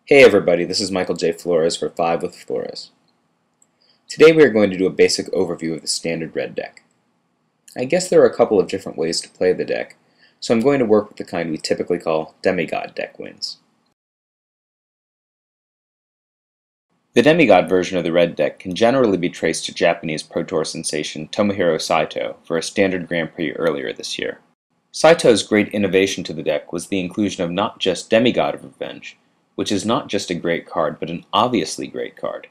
Hey everybody, this is Michael J. Flores for 5 with Flores. Today we are going to do a basic overview of the standard red deck. I guess there are a couple of different ways to play the deck, so I'm going to work with the kind we typically call demigod deck wins. The demigod version of the red deck can generally be traced to Japanese Pro Tour sensation Tomohiro Saito for a standard Grand Prix earlier this year. Saito's great innovation to the deck was the inclusion of not just Demigod of Revenge, which is not just a great card, but an obviously great card,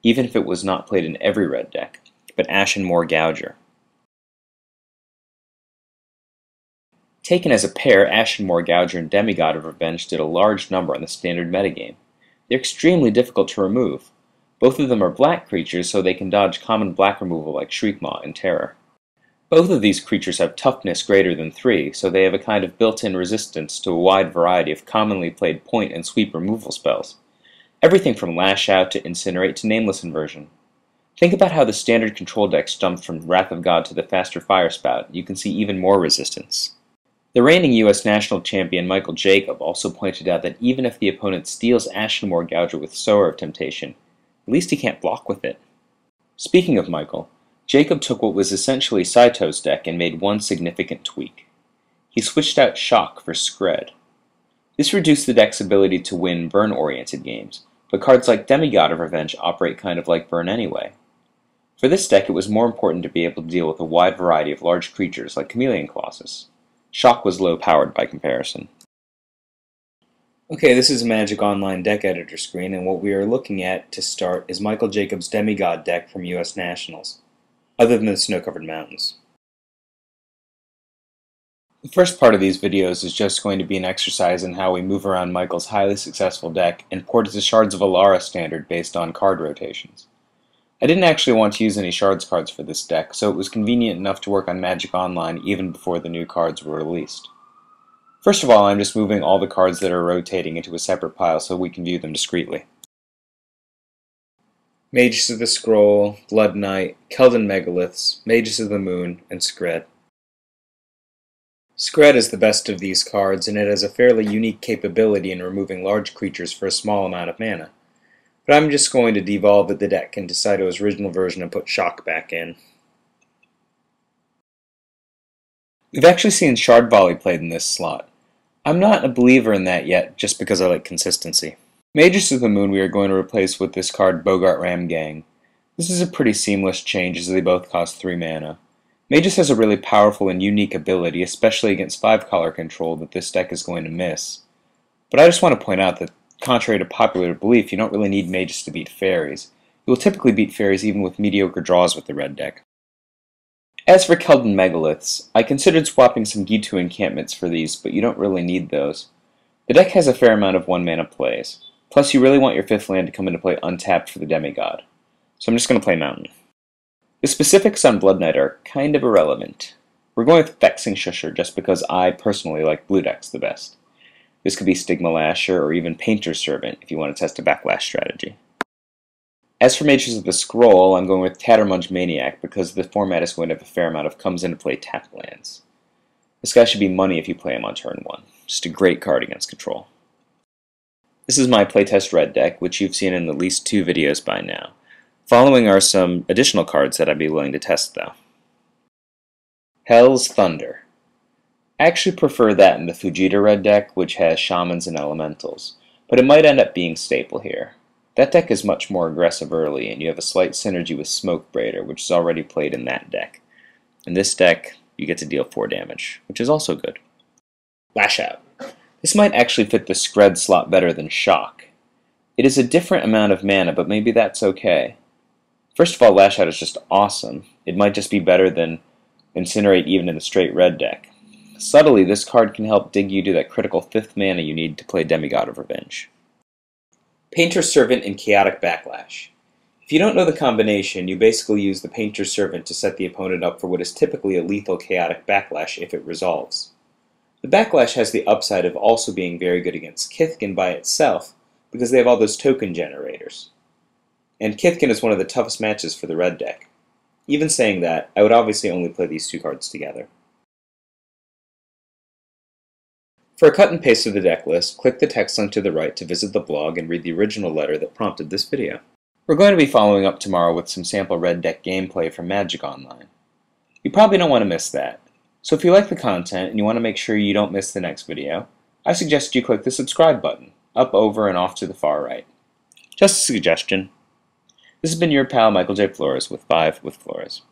even if it was not played in every red deck, but Ashen Moor Gouger. Taken as a pair, Ashen Moor Gouger and Demigod of Revenge did a large number on the standard metagame. They're extremely difficult to remove. Both of them are black creatures, so they can dodge common black removal like Shriekmaw and Terror. Both of these creatures have toughness greater than 3, so they have a kind of built-in resistance to a wide variety of commonly played point and sweep removal spells. Everything from Lash Out to Incinerate to Nameless Inversion. Think about how the standard control decks jumped from Wrath of God to the faster Fire Spout. You can see even more resistance. The reigning U.S. national champion Michael Jacob also pointed out that even if the opponent steals Ashen Moor Gouger with Sower of Temptation, at least he can't block with it. Speaking of Michael, Jacob took what was essentially Saito's deck and made one significant tweak. He switched out Shock for Skred. This reduced the deck's ability to win burn-oriented games, but cards like Demigod of Revenge operate kind of like burn anyway. For this deck, it was more important to be able to deal with a wide variety of large creatures like Chameleon Colossus. Shock was low-powered by comparison. Okay, this is a Magic Online deck editor screen, and what we are looking at to start is Michael Jacob's Demigod deck from U.S. Nationals, other than the snow-covered mountains. The first part of these videos is just going to be an exercise in how we move around Michael's highly successful deck and port it to Shards of Alara standard based on card rotations. I didn't actually want to use any Shards cards for this deck, so it was convenient enough to work on Magic Online even before the new cards were released. First of all, I'm just moving all the cards that are rotating into a separate pile so we can view them discreetly. Mages of the Scroll, Blood Knight, Keldon Megaliths, Mages of the Moon, and Skred. Skred is the best of these cards, and it has a fairly unique capability in removing large creatures for a small amount of mana. But I'm just going to devolve the deck into Saito's original version and put Shock back in. We've actually seen Shard Volley played in this slot. I'm not a believer in that yet, just because I like consistency. Mages of the Moon we are going to replace with this card Bogart Ram Gang. This is a pretty seamless change as they both cost 3 mana. Mages has a really powerful and unique ability, especially against 5-color control, that this deck is going to miss. But I just want to point out that, contrary to popular belief, you don't really need Mages to beat Fairies. You will typically beat Fairies even with mediocre draws with the red deck. As for Keldon Megaliths, I considered swapping some Gitu encampments for these, but you don't really need those. The deck has a fair amount of 1-mana plays. Plus, you really want your 5th land to come into play untapped for the Demigod. So I'm just going to play Mountain. The specifics on Blood Knight are kind of irrelevant. We're going with Vexing Shusher just because I personally like blue decks the best. This could be Stigma Lasher or even Painter's Servant if you want to test a backlash strategy. As for Mages of the Scroll, I'm going with Tattermunge Maniac because the format is going to have a fair amount of comes into play tapped lands. This guy should be money if you play him on turn 1. Just a great card against control. This is my playtest red deck, which you've seen in at least 2 videos by now. Following are some additional cards that I'd be willing to test, though. Hell's Thunder. I actually prefer that in the Fujita red deck, which has Shamans and Elementals, but it might end up being staple here. That deck is much more aggressive early, and you have a slight synergy with Smoke Braider, which is already played in that deck. In this deck, you get to deal 4 damage, which is also good. Lash Out. This might actually fit the Skred slot better than Shock. It is a different amount of mana, but maybe that's okay. First of all, Lash Out is just awesome. It might just be better than Incinerate even in a straight red deck. Subtly, this card can help dig you to that critical 5th mana you need to play Demigod of Revenge. Painter's Servant and Chaotic Backlash. If you don't know the combination, you basically use the Painter's Servant to set the opponent up for what is typically a lethal Chaotic Backlash if it resolves. The Backlash has the upside of also being very good against Kithkin by itself, because they have all those token generators. And Kithkin is one of the toughest matches for the red deck. Even saying that, I would obviously only play these 2 cards together. For a cut and paste of the deck list, click the text link to the right to visit the blog and read the original letter that prompted this video. We're going to be following up tomorrow with some sample red deck gameplay from Magic Online. You probably don't want to miss that. So if you like the content and you want to make sure you don't miss the next video, I suggest you click the subscribe button, up, over, and off to the far right. Just a suggestion. This has been your pal Michael J. Flores with 5 with Flores.